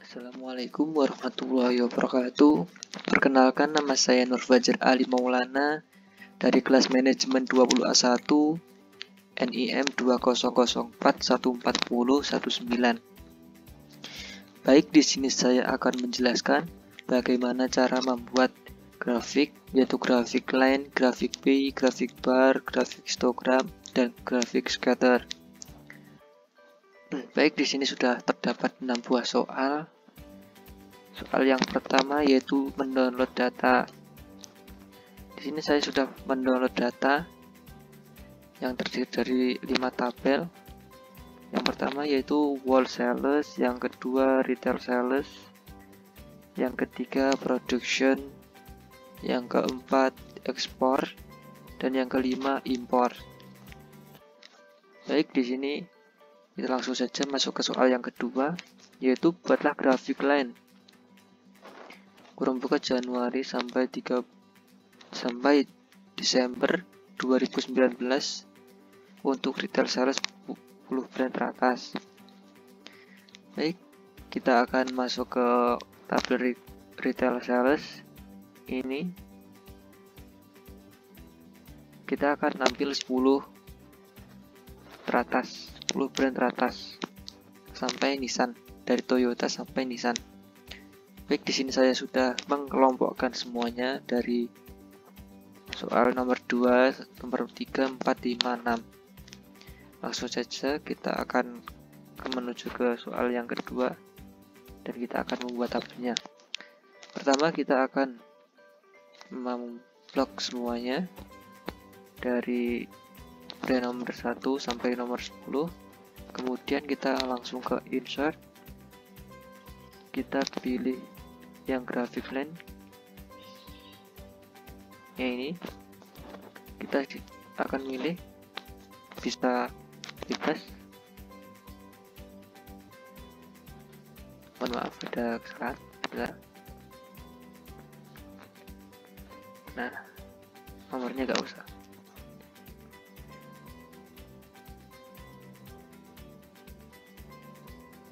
Assalamualaikum warahmatullahi wabarakatuh. Perkenalkan, nama saya Nur Fajar Ali Maulana dari kelas manajemen 20A1 NIM 2004140119. Baik, di sini saya akan menjelaskan bagaimana cara membuat grafik, yaitu grafik line, grafik pie, grafik bar, grafik histogram, dan grafik scatter. Baik, di sini sudah terdapat 6 buah soal. Soal yang pertama yaitu mendownload data. Di sini saya sudah mendownload data yang terdiri dari 5 tabel. Yang pertama yaitu wholesale, yang kedua retail sales, yang ketiga production, yang keempat ekspor, dan yang kelima impor. Baik, di sini kita langsung saja masuk ke soal yang kedua, yaitu buatlah grafik line. Kurung buka Januari sampai Desember 2019 untuk retail sales 10 brand teratas. Baik, kita akan masuk ke tabel retail sales. Ini kita akan ambil 10 teratas, 10 brand teratas sampai Nissan, dari Toyota sampai Nissan. Baik, di sini saya sudah mengelompokkan semuanya dari soal nomor 2, nomor 3, 4, 5, 6. Langsung saja kita akan menuju ke soal yang kedua dan kita akan membuat tabelnya. Pertama, kita akan memblok semuanya dari brand nomor 1 sampai nomor 10. Kemudian kita langsung ke insert. Kita pilih yang graphic line. Ya, ini kita akan milih bisa bebas. Mohon maaf, ada kesalahan. Nah, nomornya gak usah.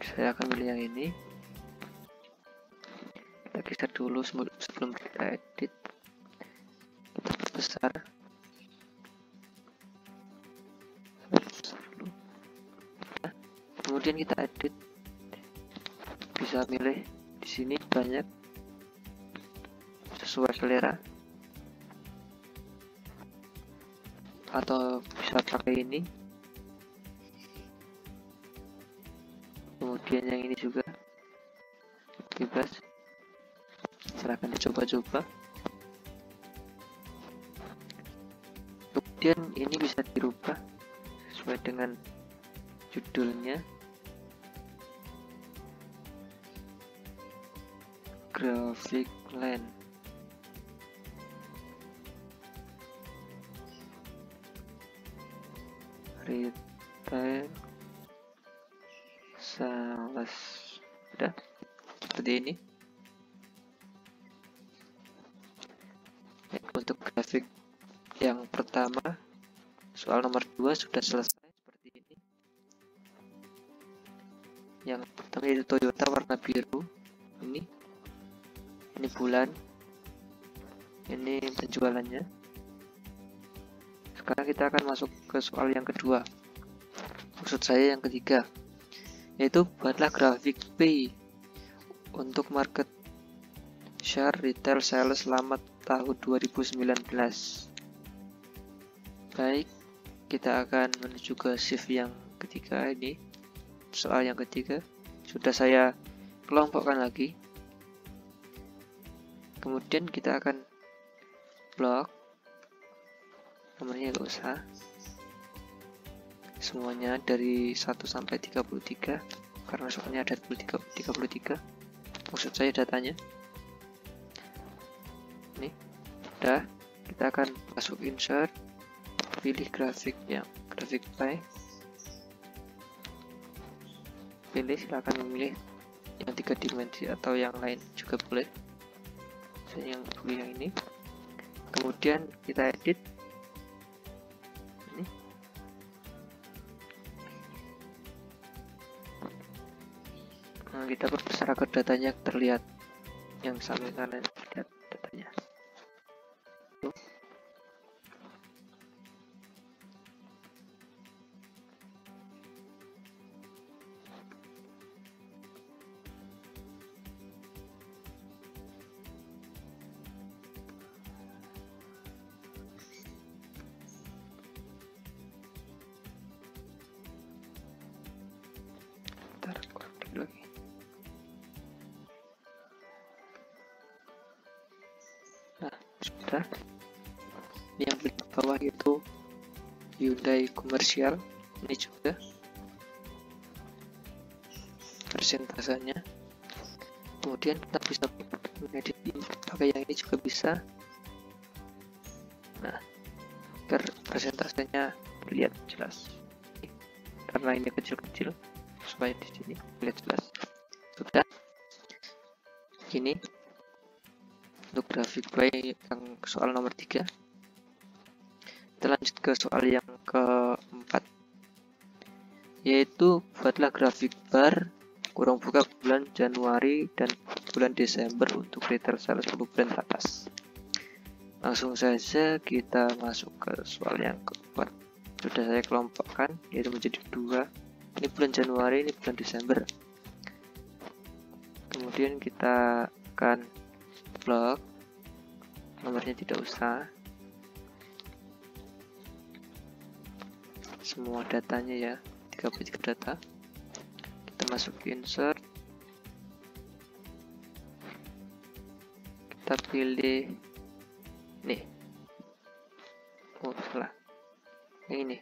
Saya akan pilih yang ini. Kita geser dulu sebelum kita edit. Kita perbesar. Nah, kemudian kita edit. Bisa milih di sini banyak sesuai selera. Atau bisa pakai ini. Kemudian yang ini juga bebas, silahkan dicoba-coba. Kemudian ini bisa dirubah sesuai dengan judulnya. Graphic line. Retail sales. Udah seperti ini. Untuk grafik yang pertama, soal nomor 2 sudah selesai seperti ini. Yang pertama itu Toyota warna biru. Ini bulan. Ini penjualannya. Sekarang kita akan masuk ke soal yang kedua. Maksud saya yang ketiga, yaitu buatlah grafik P untuk market share retail sales selama tahun 2019. Baik, kita akan menuju ke shift yang ketiga. Ini soal yang ketiga sudah saya kelompokkan lagi. Kemudian kita akan blok, nomornya gak usah, semuanya dari 1 sampai 33 karena soalnya ada 33. Maksud saya datanya ini. Udah, kita akan masuk insert, pilih grafiknya, grafik pie, pilih, silakan memilih yang 3 dimensi atau yang lain juga boleh. Saya yang pilih yang ini. Kemudian kita edit ini. Kita perbesar agar datanya terlihat yang samping kanan, lihat datanya. Lagi. Nah, sudah. Yang di bawah itu Hyundai komersial, ini juga persentasenya. Kemudian kita bisa mengedit pakai yang ini juga bisa. Nah, agar persentasenya terlihat jelas, karena ini kecil-kecil, supaya di sini terlihat jelas. Sudah. Ini untuk grafik by yang soal nomor 3. Kita lanjut ke soal yang keempat, yaitu buatlah grafik bar kurung buka bulan Januari dan bulan Desember untuk retail sales 10 bulan teratas. Langsung saja kita masuk ke soal yang keempat. Sudah saya kelompokkan, yaitu menjadi 2. Ini bulan Januari, ini bulan Desember. Kemudian kita akan blok, nomornya tidak usah, semua datanya ya, 33 data. Kita masuk ke insert, kita pilih nih, oh salah, yang ini,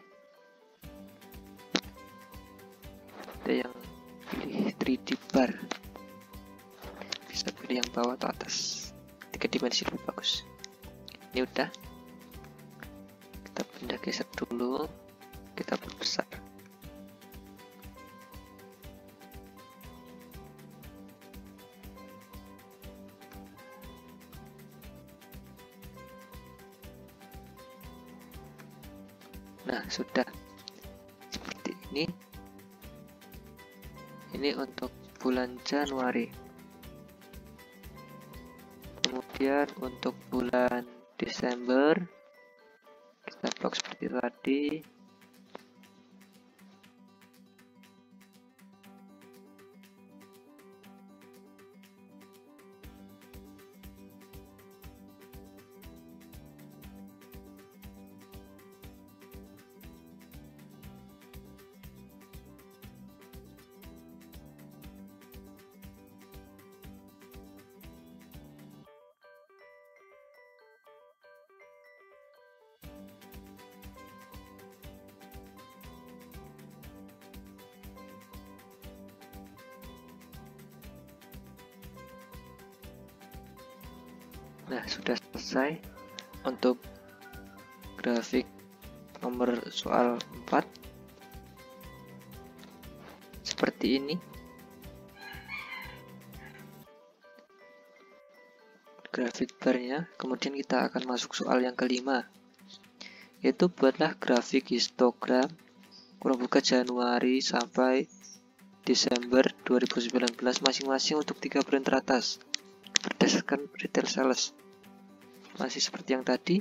ada yang pilih 3D bar, bisa pilih yang bawah atau atas, 3 dimensi lebih bagus. Ini udah, kita pindah geser dulu, kita perbesar. Nah, sudah seperti ini. Ini untuk bulan Januari. Kemudian untuk bulan Desember kita blok seperti tadi. Nah, sudah selesai untuk grafik nomor soal 4. Seperti ini. Grafik barnya. Kemudian kita akan masuk soal yang kelima, yaitu buatlah grafik histogram kurung buka Januari sampai Desember 2019 masing-masing untuk 3 bulan teratas berdasarkan retail sales. Masih seperti yang tadi.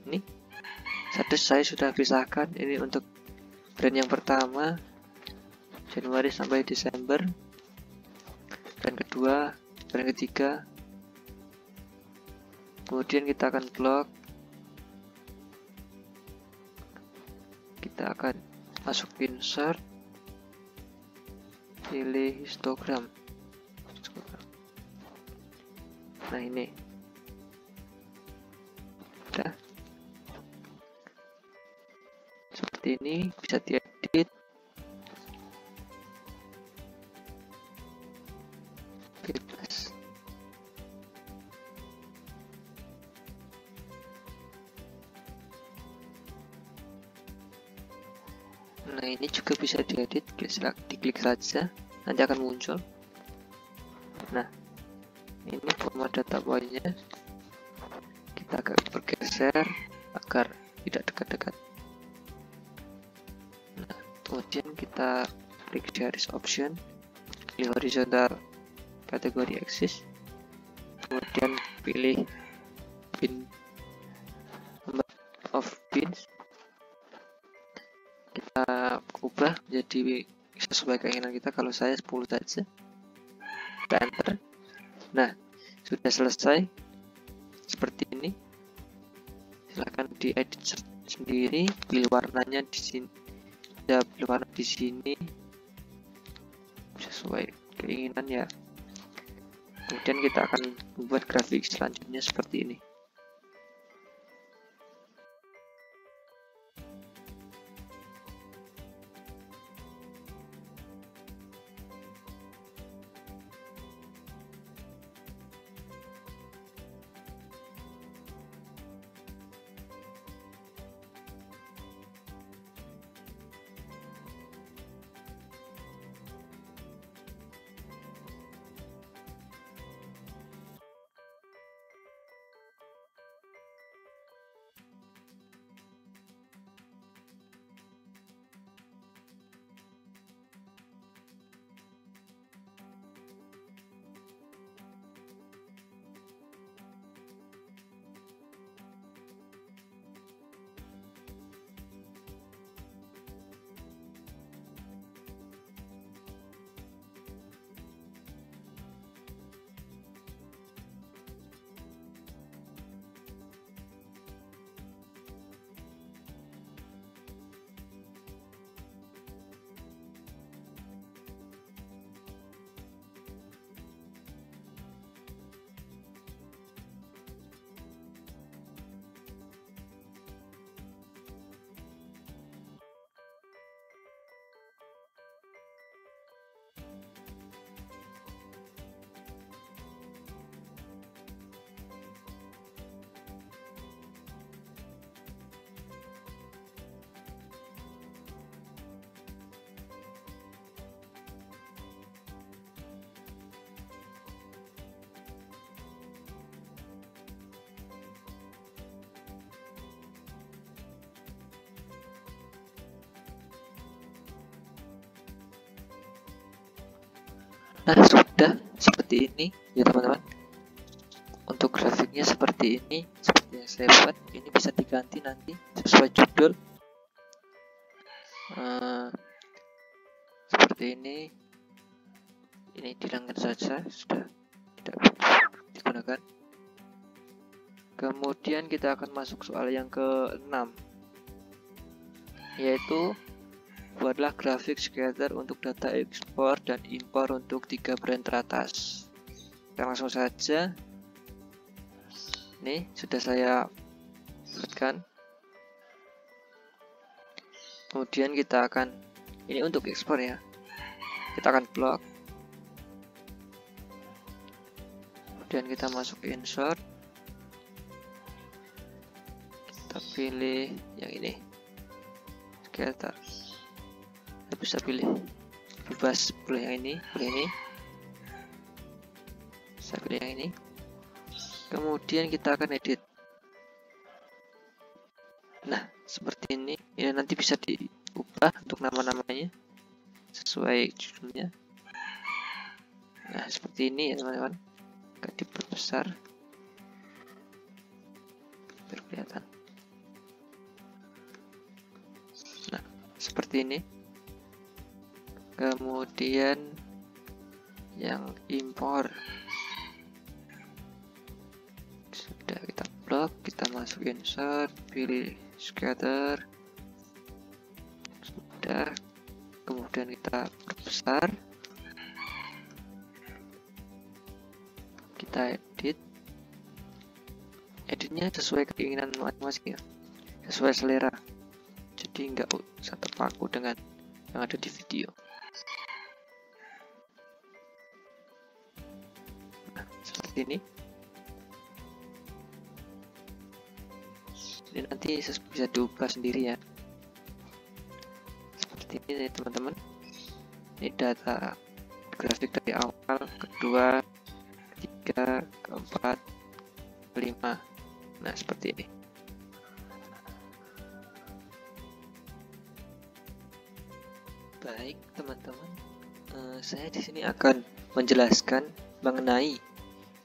Ini saya sudah pisahkan. Ini untuk brand yang pertama Januari sampai Desember, brand kedua, brand ketiga. Kemudian kita akan blok, kita akan masuk insert, pilih histogram. Nah, ini udah seperti ini, bisa diedit, bebas. Nah, ini juga bisa diedit, diklik saja, nanti akan muncul. Nah, ini format data poinnya, kita agak bergeser agar tidak dekat-dekat. Nah, kemudian kita klik series option, pilih horizontal kategori axis, kemudian pilih bin number of bins, kita ubah jadi sesuai keinginan kita. Kalau saya 10 saja, kita enter. Nah, sudah selesai seperti ini. Silahkan diedit sendiri, pilih warnanya di sini, ya pilih warna di sini sesuai keinginan ya. Kemudian kita akan membuat grafik selanjutnya seperti ini. Nah, sudah seperti ini ya teman-teman. Untuk grafiknya seperti ini, seperti yang saya buat. Ini bisa diganti nanti sesuai judul. Seperti ini dihilangkan saja, sudah tidak digunakan. Kemudian kita akan masuk soal yang ke-6, yaitu buatlah grafik scatter untuk data ekspor dan impor untuk 3 brand teratas. Kita langsung saja. Ini sudah saya buatkan. Kemudian kita akan, ini untuk ekspor ya, kita akan blok. Kemudian kita masuk insert, kita pilih yang ini, scatter. Kita bisa pilih bebas, pilih yang ini, pilih ini, saya pilih yang ini. Kemudian kita akan edit. Nah, seperti ini nanti bisa diubah untuk nama-namanya sesuai judulnya. Nah, seperti ini ya teman-teman, agak diperbesar biar kelihatan. Nah, seperti ini. Kemudian yang impor sudah kita blok, kita masuk insert, pilih scatter, sudah. Kemudian kita perbesar, kita editnya sesuai keinginan masing-masing ya, sesuai selera, jadi nggak usah terpaku dengan yang ada di video. Nah, seperti ini. Ini nanti bisa diubah sendiri ya. Seperti ini ya teman-teman. Ini data grafik dari awal, kedua, ketiga, keempat, kelima. Nah, seperti ini. Baik teman-teman, Saya di sini akan menjelaskan mengenai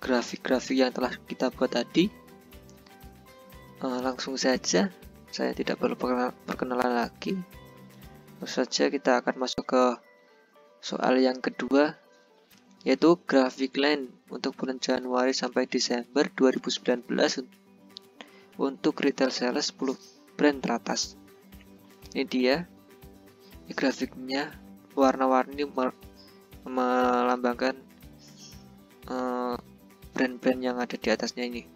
grafik-grafik yang telah kita buat tadi. Langsung saja, saya tidak perlu perkenalan lagi. Langsung saja kita akan masuk ke soal yang kedua, yaitu grafik line untuk bulan Januari sampai Desember 2019 untuk retail sales 10 brand teratas. Ini dia, ini grafiknya warna-warni melambangkan brand-brand yang ada di atasnya ini.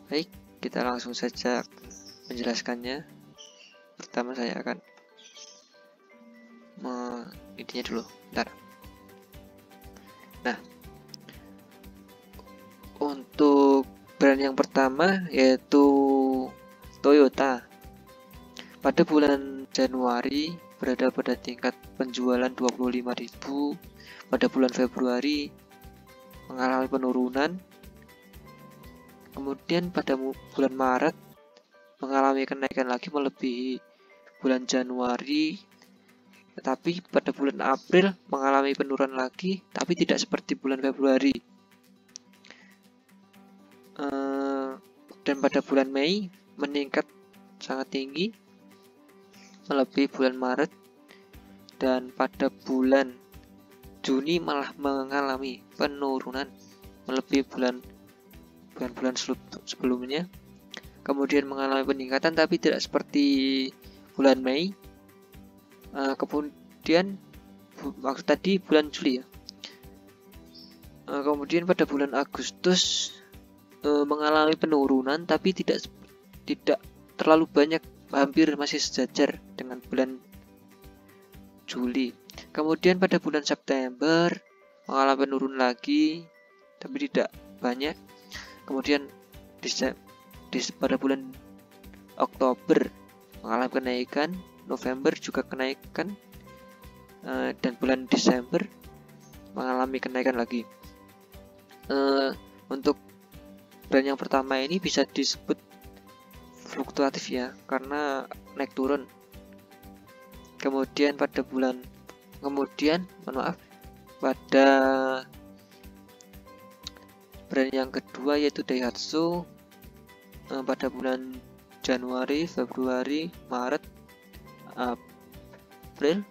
Baik, kita langsung saja menjelaskannya. Pertama saya akan intinya dulu, bentar. Nah, untuk brand yang pertama yaitu Toyota. Pada bulan Januari berada pada tingkat penjualan 25.000, pada bulan Februari mengalami penurunan, kemudian pada bulan Maret mengalami kenaikan lagi melebihi bulan Januari, tetapi pada bulan April mengalami penurunan lagi, tapi tidak seperti bulan Februari. Dan pada bulan Mei meningkat sangat tinggi melebihi bulan Maret, dan pada bulan Juni malah mengalami penurunan melebihi bulan-bulan sebelumnya. Kemudian mengalami peningkatan tapi tidak seperti bulan Mei. Kemudian maksud tadi bulan Juli ya. Kemudian pada bulan Agustus mengalami penurunan tapi tidak terlalu banyak, hampir masih sejajar dengan bulan Juli. Kemudian pada bulan September mengalami penurunan lagi tapi tidak banyak. Kemudian pada bulan Oktober mengalami kenaikan, November juga kenaikan, dan bulan Desember mengalami kenaikan lagi. Untuk brand yang pertama ini bisa disebut fluktuatif ya, karena naik turun. Kemudian pada brand yang kedua yaitu Daihatsu, pada bulan Januari, Februari, Maret, April,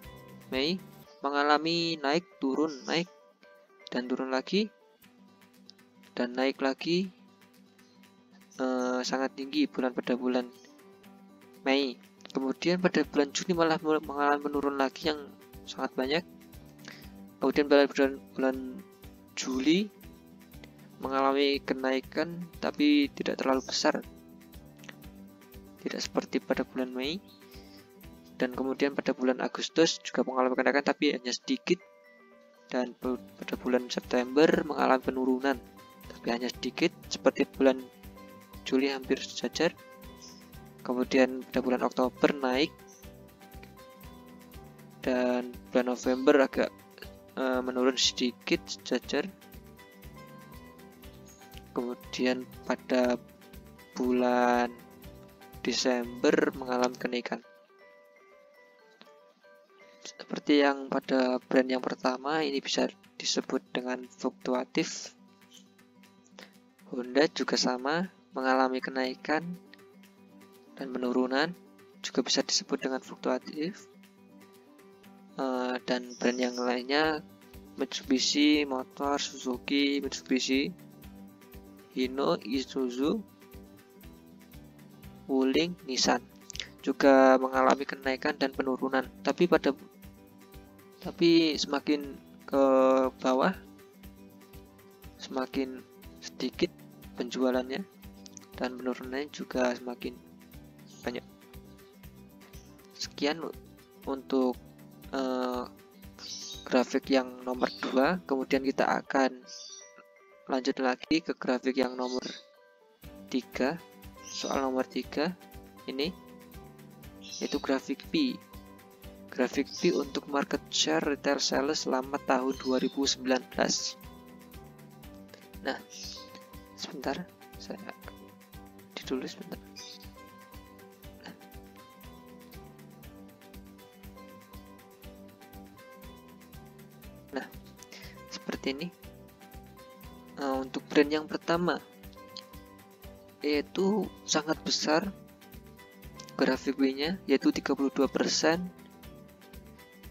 Mei mengalami naik turun, naik dan turun lagi dan naik lagi, sangat tinggi pada bulan Mei. Kemudian pada bulan Juni malah mengalami penurun lagi yang sangat banyak. Kemudian pada bulan Juli mengalami kenaikan tapi tidak terlalu besar, tidak seperti pada bulan Mei. Dan kemudian pada bulan Agustus juga mengalami kenaikan tapi hanya sedikit, dan pada bulan September mengalami penurunan tapi hanya sedikit seperti bulan Juli, hampir sejajar. Kemudian pada bulan Oktober naik, dan bulan November agak menurun sedikit sejajar. Kemudian pada bulan Desember mengalami kenaikan. Seperti yang pada brand yang pertama, ini bisa disebut dengan fluktuatif. Honda juga sama, mengalami kenaikan dan penurunan, juga bisa disebut dengan fluktuatif. Dan brand yang lainnya Mitsubishi Motor, Suzuki, Mitsubishi, Hino, Isuzu, Wuling, Nissan juga mengalami kenaikan dan penurunan, tapi semakin ke bawah semakin sedikit penjualannya dan penurunannya juga semakin banyak. Sekian untuk grafik yang nomor 2. Kemudian kita akan lanjut lagi ke grafik yang nomor 3. Soal nomor 3 ini yaitu grafik P. Grafik P untuk market share retail sales selama tahun 2019. Nah, sebentar, saya ditulis sebentar. seperti ini. Untuk brand yang pertama yaitu sangat besar grafik W-nya, yaitu 32%.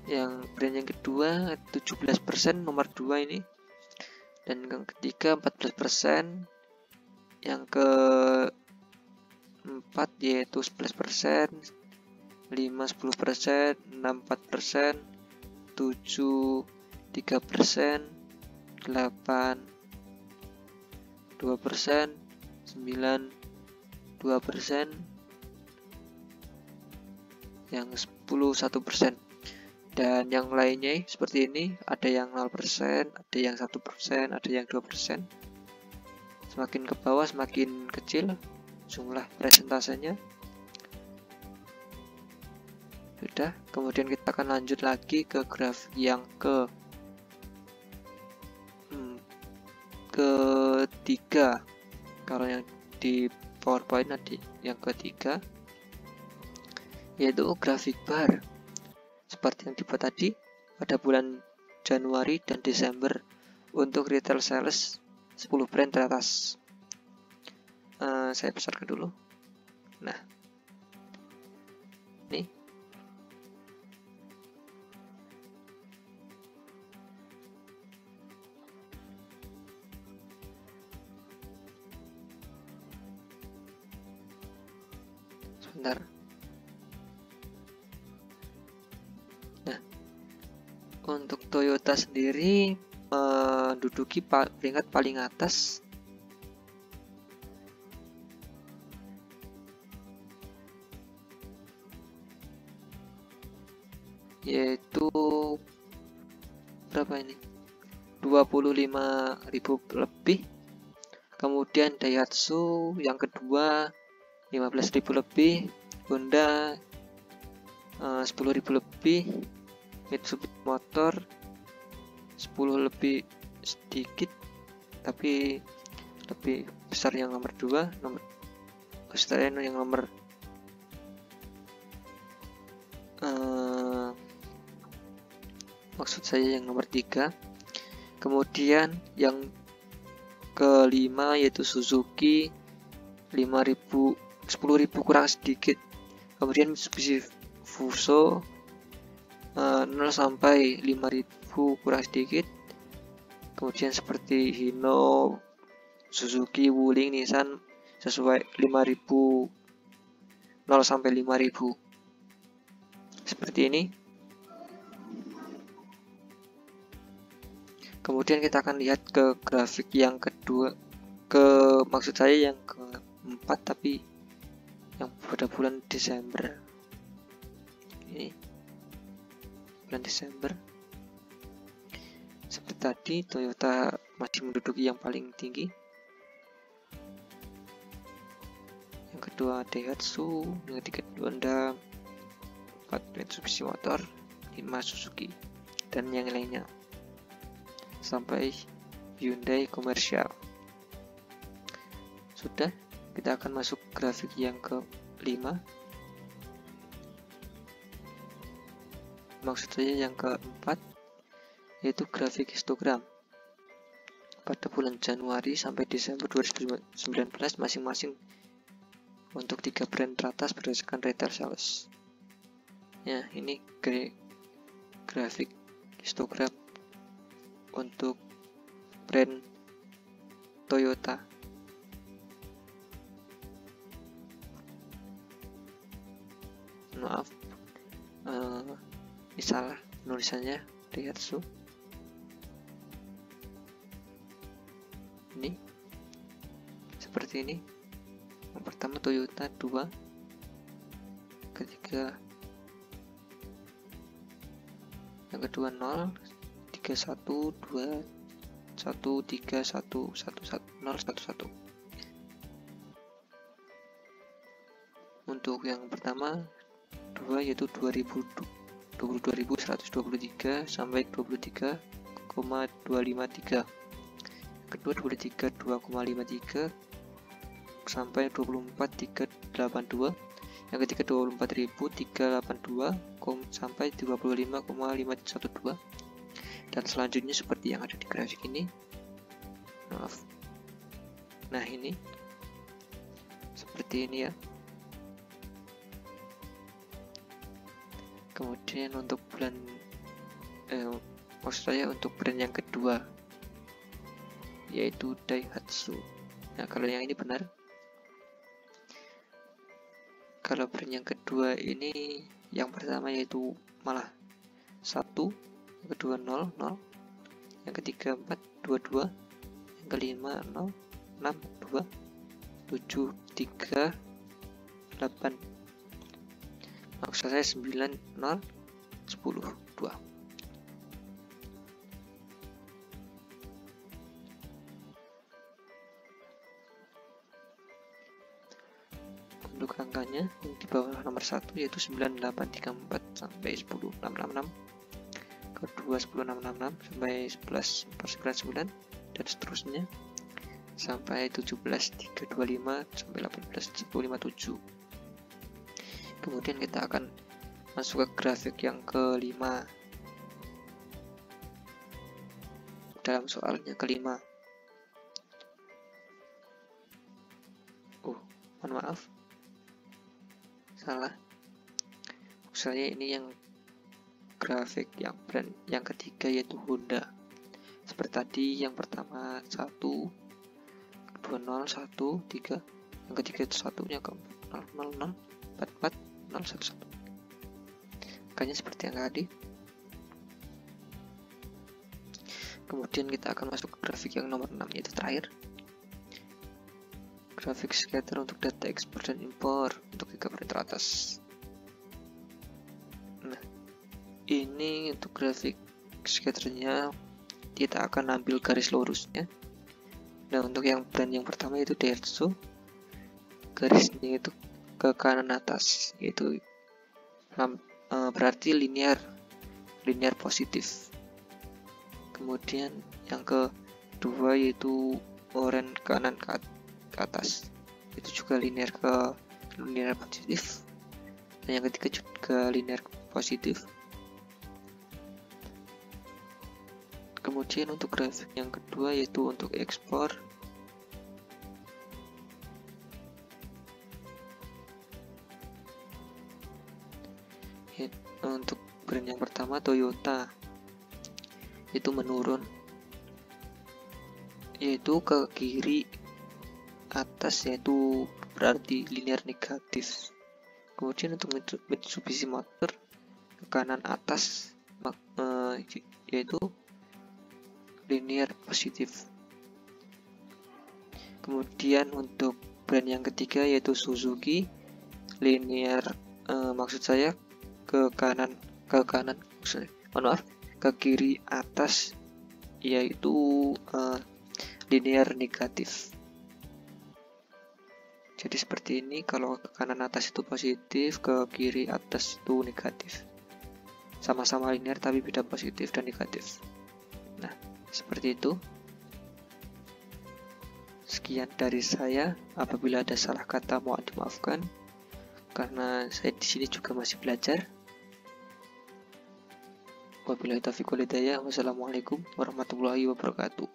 Yang brand yang kedua 17%, nomor 2 ini. Dan yang ketiga 14%. Yang keempat yaitu 11%, 5 10%, 6 4%, 7 3%, 8 2%, 9 2%, yang 10 1%. Dan yang lainnya seperti ini, ada yang 0%, ada yang 1%, ada yang 2%. Semakin ke bawah semakin kecil jumlah presentasenya. Sudah, kemudian kita akan lanjut lagi ke grafik yang ketiga. Kalau yang di PowerPoint nanti yang ketiga yaitu grafik bar, seperti yang dibuat tadi pada bulan Januari dan Desember untuk retail sales 10 brand teratas. Saya besarkan dulu. Nah, ini sebentar. Nah, untuk Toyota sendiri menduduki peringkat paling atas yaitu berapa ini, 25.000 lebih. Kemudian Daihatsu yang kedua 15.000 lebih, Honda 10.000 lebih, Mitsubishi Motor 10 lebih sedikit, tapi lebih besar yang nomor 2, nomor Australia yang nomor maksud saya yang nomor 3. Kemudian yang kelima yaitu Suzuki 10.000 kurang sedikit. Kemudian Mitsubishi Fuso 0 sampai 5.000 kurang sedikit. Kemudian seperti Hino, Suzuki, Wuling, Nissan sesuai 5.000, 0 sampai 5.000 seperti ini. Kemudian kita akan lihat ke grafik yang kedua, maksud saya yang keempat, tapi yang pada bulan Desember. Ini bulan Desember. Seperti tadi, Toyota masih menduduki yang paling tinggi. Yang kedua Daihatsu, yang ketiga Honda, 4 Mitsubishi Motor, 5 Suzuki, dan yang lainnya sampai Hyundai komersial. Sudah, kita akan masuk grafik yang ke-5. Maksud saya yang ke-4 yaitu grafik histogram pada bulan Januari sampai Desember 2019 masing-masing untuk 3 brand teratas berdasarkan retail sales. Ya, ini grafik histogram untuk brand Toyota. Maaf, ini salah nulisannya, Daihatsu. Ini seperti ini. Yang pertama Toyota 2, ketiga yang kedua 0, 3 1 2 1 3 1 1 1 0 1 1. Untuk yang pertama 2 yaitu 22.123 sampai 23,253. Kedua 23 2,53 sampai 24,382. Yang ketiga 24.382 sampai 25,512. Dan selanjutnya seperti yang ada di grafik ini. Maaf. Nah, ini seperti ini ya. Kemudian untuk bulan maksud saya untuk brand yang kedua, yaitu Daihatsu. Nah, kalau yang ini benar. Kalau brand yang kedua ini, yang pertama yaitu malah 1, yang kedua 0, 0, yang ketiga 4, 2, 2, yang kelima 0, 6, 2, 7, 3, 8. Maksud saya 9, 0, 10, 2. Untuk angkanya yang di bawah nomor 1 yaitu 9834 sampai 10666, kedua 10666 sampai 11499 dan seterusnya sampai 17325 sampai 18157. Kemudian kita akan masuk ke grafik yang kelima. Dalam soalnya kelima, mohon maaf, salah. Misalnya ini yang grafik yang brand yang ketiga yaitu Honda. Seperti tadi yang pertama 1, kedua 0, 1, 3, yang ketiga itu satunya ke 0, 0, 0, 4, 4, 0, 1, 1. Makanya seperti yang tadi. Kemudian kita akan masuk ke grafik yang nomor 6 yaitu terakhir. Grafik scatter untuk data ekspor dan impor untuk GB teratas. Nah, ini untuk grafik scatternya kita akan ambil garis lurusnya. Nah, untuk yang brand yang pertama yaitu Daihatsu, garisnya itu ke kanan atas, yaitu berarti linear positif. Kemudian yang kedua yaitu orange kanan ke atas, itu juga linear positif. Dan yang ketiga juga linear positif. Kemudian untuk grafik yang kedua yaitu untuk ekspor, untuk brand yang pertama Toyota itu menurun, yaitu ke kiri atas, yaitu berarti linear negatif. Kemudian untuk Mitsubishi Motor ke kanan atas, yaitu linear positif. Kemudian untuk brand yang ketiga yaitu Suzuki, linear maksud saya ke kiri atas, yaitu linear negatif. Jadi seperti ini, kalau ke kanan atas itu positif, ke kiri atas itu negatif. Sama-sama linear tapi beda positif dan negatif. Nah, seperti itu. Sekian dari saya. Apabila ada salah kata mohon dimaafkan, karena saya di sini juga masih belajar. Wabillahi taufiq wal hidayah. Wassalamualaikum warahmatullahi wabarakatuh.